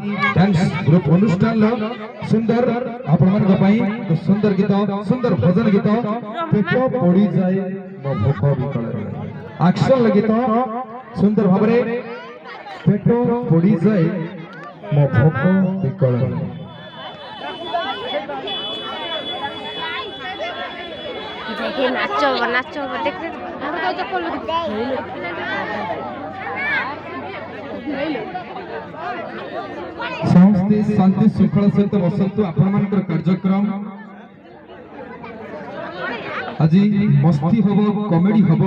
dance group अनुष्ठान सुंदर आपण तो सुंदर गीत सुंदर भजन गीत पेट पड़ी जाए मो भोक विकल एक्शन गीत सुंदर भाव पेट पड़ी जाए मो भोक विकल नाचो नाचो देखते समस्ते शांति श्रृंखला सहित बसतु आपण कार्यक्रम आज मस्ती हम कॉमेडी हम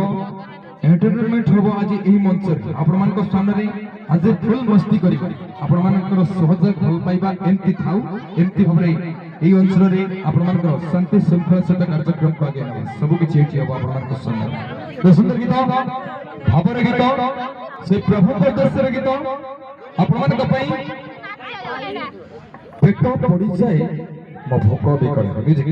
एंटरटेनमेंट हम आज यही मंच आपण सामने आज फुल मस्ती कर सहयोग भल पाइबा एमती थाउ एमती भाव এই অঞ্চলরে আপনার শান্তি শৃঙ্খলা সহিত কার্যক্রম আগে সবু কিছু এটি হব আপনার সামনে তো সুন্দর গীত ভাবর গীত সে প্রভু দেশের গীত আপনার পেট পড়ি যায় মো ভোক বিকল মিউজিক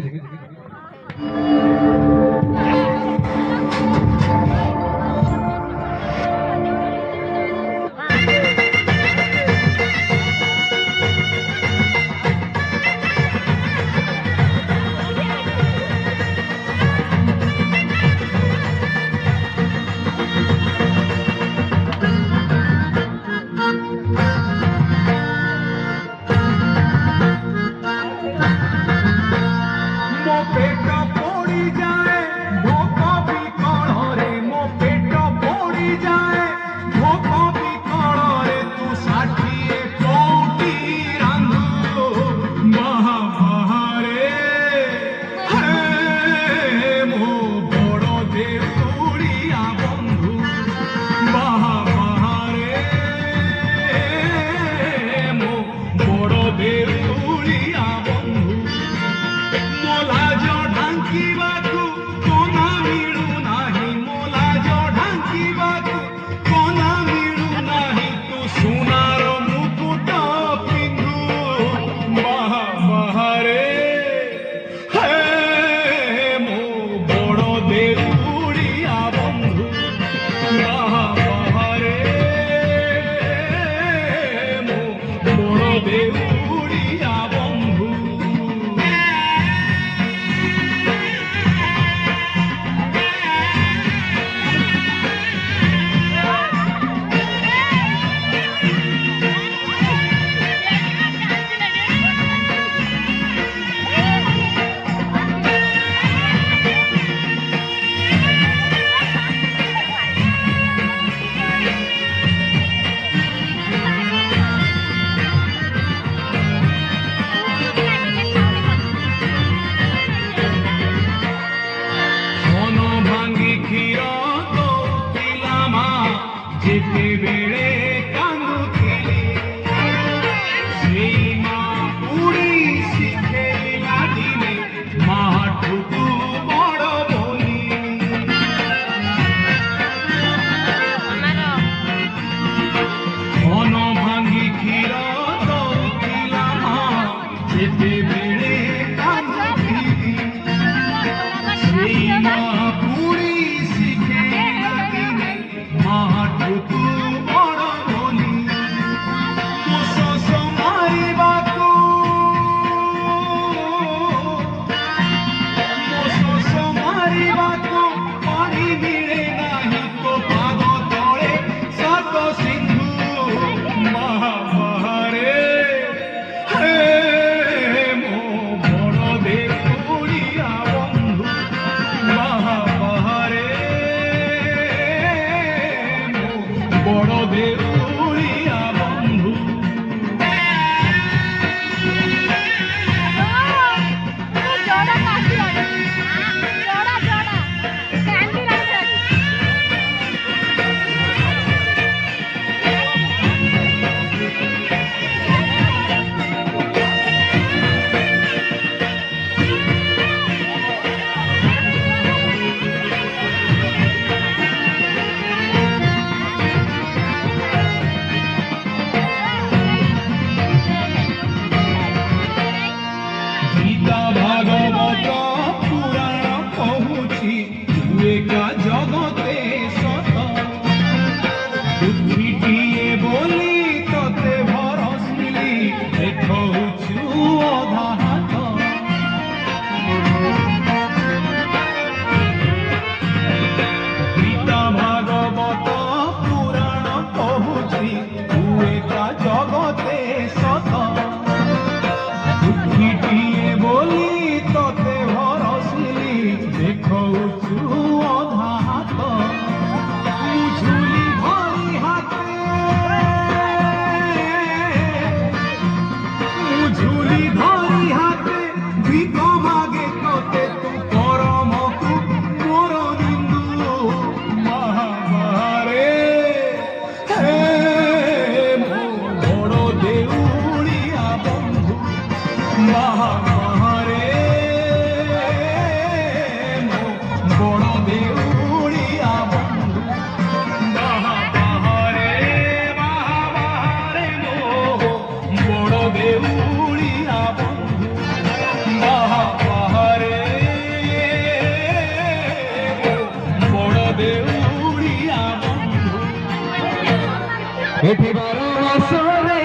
ଏଠି ବାର ମାସରେ